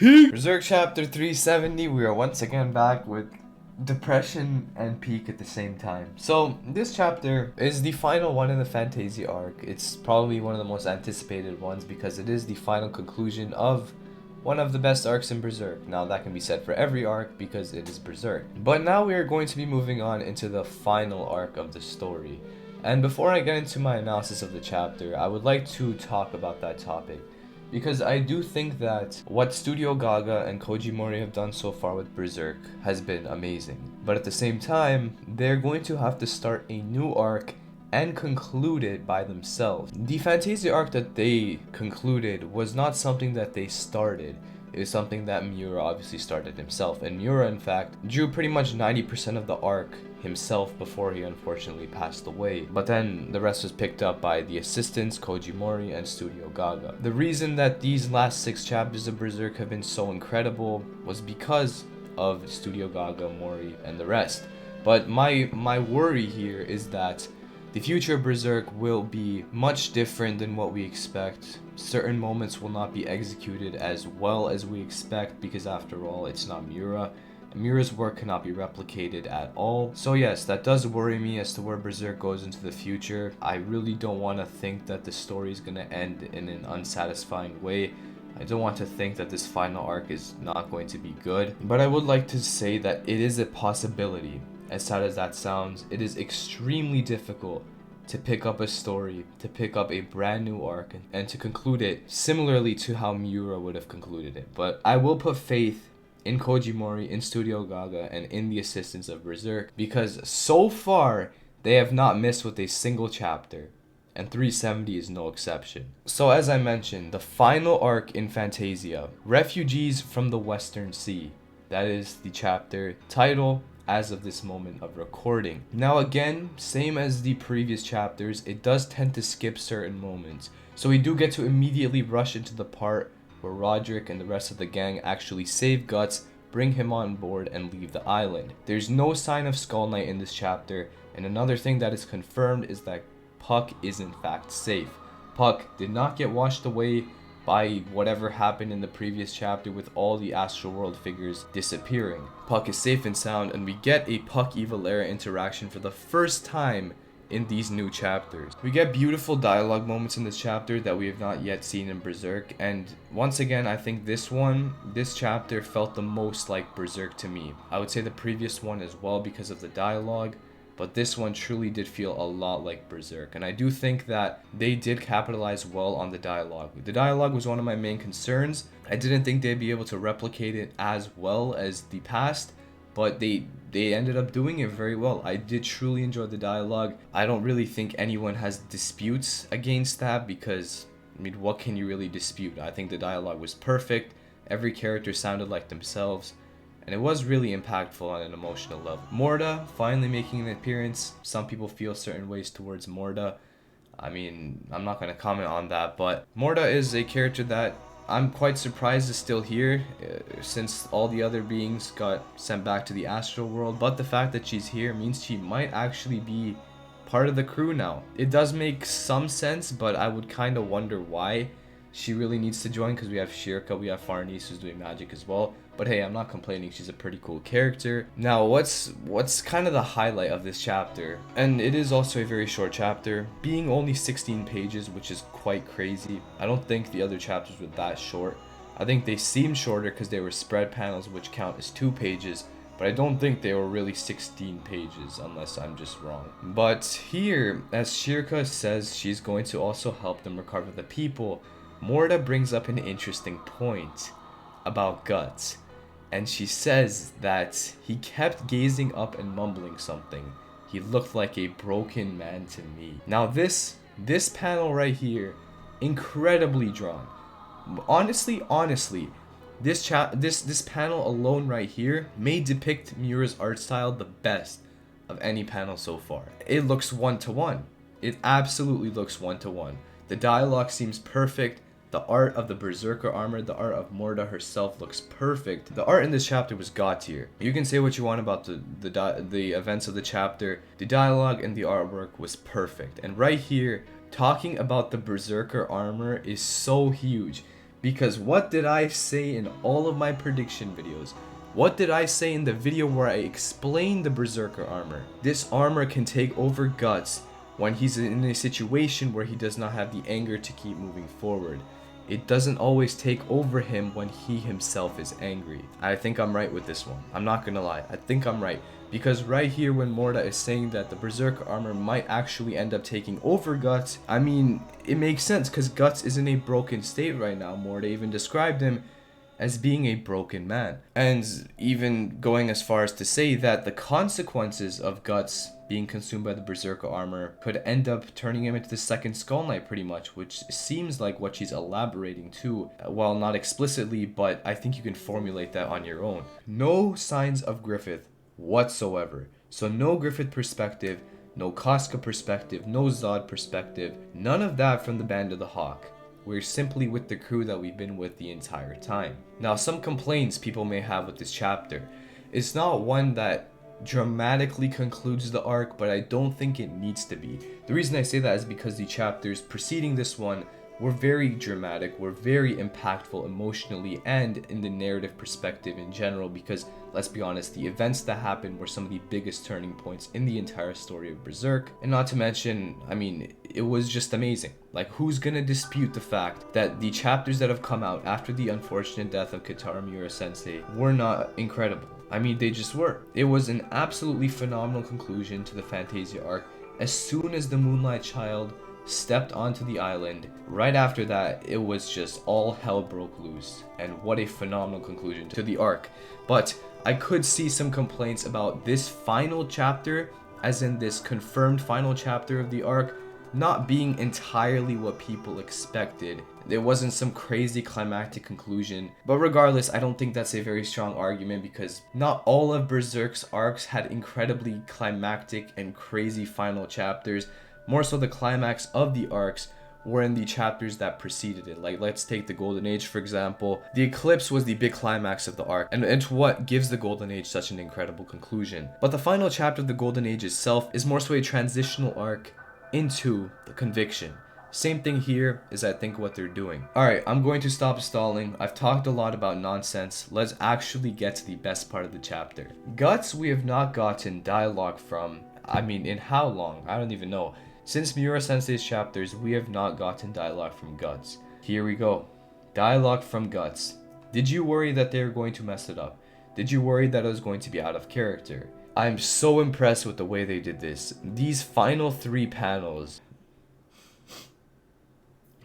Berserk chapter 370, we are once again back with depression and peak at the same time. So, this chapter is the final one in the Fantasia arc. It's probably one of the most anticipated ones because it is the final conclusion of one of the best arcs in Berserk. Now, that can be said for every arc because it is Berserk. But now we are going to be moving on into the final arc of the story. And before I get into my analysis of the chapter, I would like to talk about that topic. Because I do think that what Studio Gaga and Koji Mori have done so far with Berserk has been amazing. But at the same time, they're going to have to start a new arc and conclude it by themselves. The Fantasia arc that they concluded was not something that they started. It is something that Miura obviously started himself. And Miura, in fact, drew pretty much 90% of the arc himself before he unfortunately passed away. But then the rest was picked up by the assistants, Koji Mori and Studio Gaga. The reason that these last 6 chapters of Berserk have been so incredible was because of Studio Gaga, Mori, and the rest. But my worry here is that the future of Berserk will be much different than what we expect. Certain moments will not be executed as well as we expect because after all, it's not Miura. Miura's work cannot be replicated at all. So yes, that does worry me as to where Berserk goes into the future. I really don't want to think that the story is going to end in an unsatisfying way. I don't want to think that this final arc is not going to be good. But I would like to say that it is a possibility. As sad as that sounds, it is extremely difficult to pick up a story, to pick up a brand new arc, and to conclude it similarly to how Miura would have concluded it. But I will put faith in Koji Mori, in Studio Gaga, and in the assistants of Berserk, because so far, they have not missed with a single chapter, and 370 is no exception. So as I mentioned, the final arc in Fantasia, Refugees from the Western Sea, that is the chapter title as of this moment of recording. Now again, same as the previous chapters, it does tend to skip certain moments, so we do get to immediately rush into the part where Roderick and the rest of the gang actually save Guts, bring him on board, and leave the island. There's no sign of Skull Knight in this chapter, and another thing that is confirmed is that Puck is in fact safe. Puck did not get washed away by whatever happened in the previous chapter with all the Astral World figures disappearing. Puck is safe and sound, and we get a Puck Evalera interaction for the first time in these new chapters. We get beautiful dialogue moments in this chapter that we have not yet seen in Berserk, and once again I think this chapter felt the most like Berserk to me. I would say the previous one as well because of the dialogue, but this one truly did feel a lot like Berserk, and I do think that they did capitalize well on the dialogue. The dialogue was one of my main concerns. I didn't think they'd be able to replicate it as well as the past, but they ended up doing it very well. I did truly enjoy the dialogue. I don't really think anyone has disputes against that because, I mean, what can you really dispute? I think the dialogue was perfect. Every character sounded like themselves, and it was really impactful on an emotional level. Morda finally making an appearance. Some people feel certain ways towards Morda. I mean, I'm not going to comment on that, but Morda is a character that I'm quite surprised is still here, since all the other beings got sent back to the Astral World, but the fact that she's here means she might actually be part of the crew now. It does make some sense, but I would kind of wonder why she really needs to join, because we have Shirka, we have Farnese who's doing magic as well. But hey, I'm not complaining, she's a pretty cool character. Now, what's kind of the highlight of this chapter, and it is also a very short chapter, being only 16 pages, which is quite crazy. I don't think the other chapters were that short. I think they seemed shorter because they were spread panels, which count as 2 pages, but I don't think they were really 16 pages, unless I'm just wrong. But here, as Shirka says she's going to also help them recover the people, Morda brings up an interesting point about Guts. And she says that he kept gazing up and mumbling something. He looked like a broken man to me. Now this panel right here, incredibly drawn. Honestly, this panel alone right here may depict Miura's art style the best of any panel so far. It looks one-to-one. It absolutely looks one-to-one. The dialogue seems perfect. The art of the Berserker armor, the art of Morda herself looks perfect. The art in this chapter was god tier. You can say what you want about the events of the chapter. The dialogue and the artwork was perfect. And right here, talking about the Berserker armor is so huge Because what did I say in all of my prediction videos? What did I say in the video where I explained the Berserker armor? This armor can take over Guts when he's in a situation where he does not have the anger to keep moving forward. It doesn't always take over him when he himself is angry. I think I'm right with this one. I'm not gonna lie. I think I'm right. Because right here when Morda is saying that the Berserker armor might actually end up taking over Guts, I mean, it makes sense because Guts is in a broken state right now. Morda even described him as being a broken man. And even going as far as to say that the consequences of Guts being consumed by the Berserker armor could end up turning him into the second Skull Knight pretty much, which seems like what she's elaborating to. Well, not explicitly, but I think you can formulate that on your own. No signs of Griffith whatsoever. So no Griffith perspective, no Casca perspective, no Zod perspective, none of that from the Band of the Hawk. We're simply with the crew that we've been with the entire time. Now, some complaints people may have with this chapter. It's not one that dramatically concludes the arc, but I don't think it needs to be. The reason I say that is because the chapters preceding this one were very dramatic, were very impactful emotionally and in the narrative perspective in general, because let's be honest, the events that happened were some of the biggest turning points in the entire story of Berserk. And not to mention, I mean, it was just amazing. Like, who's gonna dispute the fact that the chapters that have come out after the unfortunate death of Kitara Miura Sensei were not incredible? I mean, they just were. It was an absolutely phenomenal conclusion to the Fantasia arc. As soon as the Moonlight Child stepped onto the island, right after that, it was just all hell broke loose. And what a phenomenal conclusion to the arc. But I could see some complaints about this final chapter, as in this confirmed final chapter of the arc, not being entirely what people expected. There wasn't some crazy climactic conclusion, but regardless, I don't think that's a very strong argument because not all of Berserk's arcs had incredibly climactic and crazy final chapters. More so the climax of the arcs were in the chapters that preceded it. Like, let's take the Golden Age for example. The Eclipse was the big climax of the arc, and it's what gives the Golden Age such an incredible conclusion. But the final chapter of the Golden Age itself is more so a transitional arc into the Conviction. Same thing here is I think what they're doing. Alright, I'm going to stop stalling. I've talked a lot about nonsense. Let's actually get to the best part of the chapter. Guts we have not gotten dialogue from, I mean, in how long? I don't even know. Since Miura Sensei's chapters, we have not gotten dialogue from Guts. Here we go. Dialogue from Guts. Did you worry that they were going to mess it up? Did you worry that it was going to be out of character? I'm so impressed with the way they did this. These final 3 panels,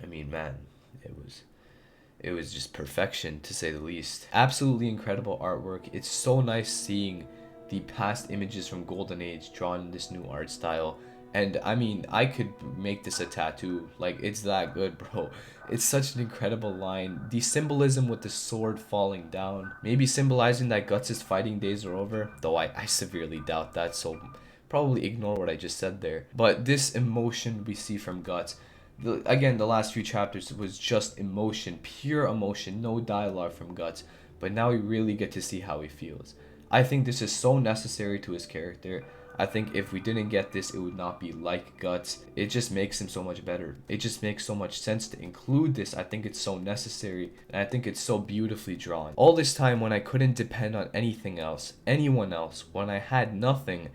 I mean, man, it was just perfection to say the least. Absolutely incredible artwork. It's so nice seeing the past images from Golden Age drawn in this new art style. And I mean, I could make this a tattoo. Like, it's that good, bro. It's such an incredible line. The symbolism with the sword falling down, maybe symbolizing that Guts' fighting days are over, though I severely doubt that, so probably ignore what I just said there. But this emotion we see from Guts, again, the last few chapters was just emotion, pure emotion, no dialogue from Guts. But now we really get to see how he feels. I think this is so necessary to his character. I think if we didn't get this, it would not be like Guts. It just makes him so much better. It just makes so much sense to include this. I think it's so necessary, and I think it's so beautifully drawn. All this time when I couldn't depend on anything else, anyone else, when I had nothing,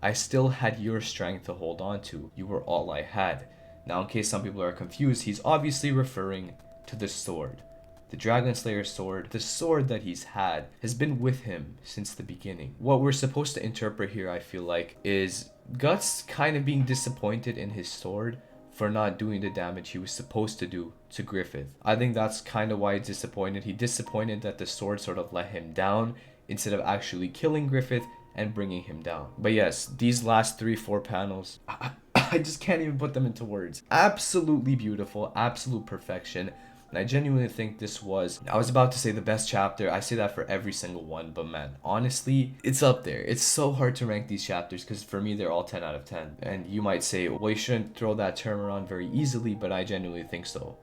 I still had your strength to hold on to. You were all I had. Now, in case some people are confused, he's obviously referring to the sword. The Dragon Slayer sword, the sword that he's had, has been with him since the beginning. What we're supposed to interpret here, I feel like, is Guts kind of being disappointed in his sword for not doing the damage he was supposed to do to Griffith. I think that's kind of why he's disappointed. He's disappointed that the sword sort of let him down instead of actually killing Griffith and bringing him down. But yes, these last 3-4 panels, I just can't even put them into words. Absolutely beautiful, absolute perfection. And I genuinely think this was, I was about to say the best chapter. I say that for every single one, but man, honestly, it's up there. It's so hard to rank these chapters because for me, they're all 10 out of 10. And you might say, well, you shouldn't throw that term around very easily, but I genuinely think so.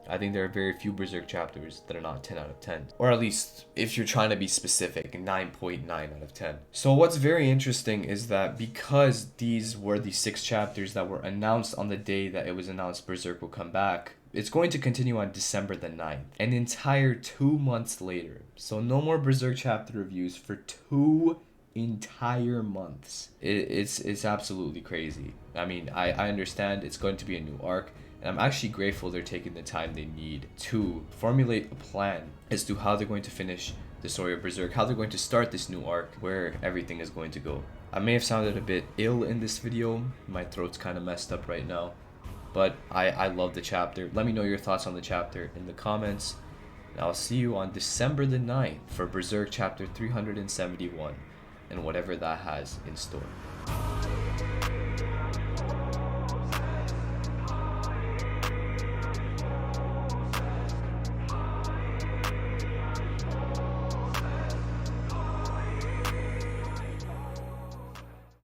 I think there are very few Berserk chapters that are not 10 out of 10. Or at least, if you're trying to be specific, 9.9 out of 10. So what's very interesting is that because these were the 6 chapters that were announced on the day that it was announced Berserk will come back, it's going to continue on December the 9th, an entire 2 months later. So no more Berserk chapter reviews for 2 entire months. It's absolutely crazy. I mean, I understand it's going to be a new arc, and I'm actually grateful they're taking the time they need to formulate a plan as to how they're going to finish the story of Berserk, how they're going to start this new arc, where everything is going to go. I may have sounded a bit ill in this video. My throat's kind of messed up right now. But I love the chapter. Let me know your thoughts on the chapter in the comments. And I'll see you on December the 9th for Berserk chapter 371 and whatever that has in store.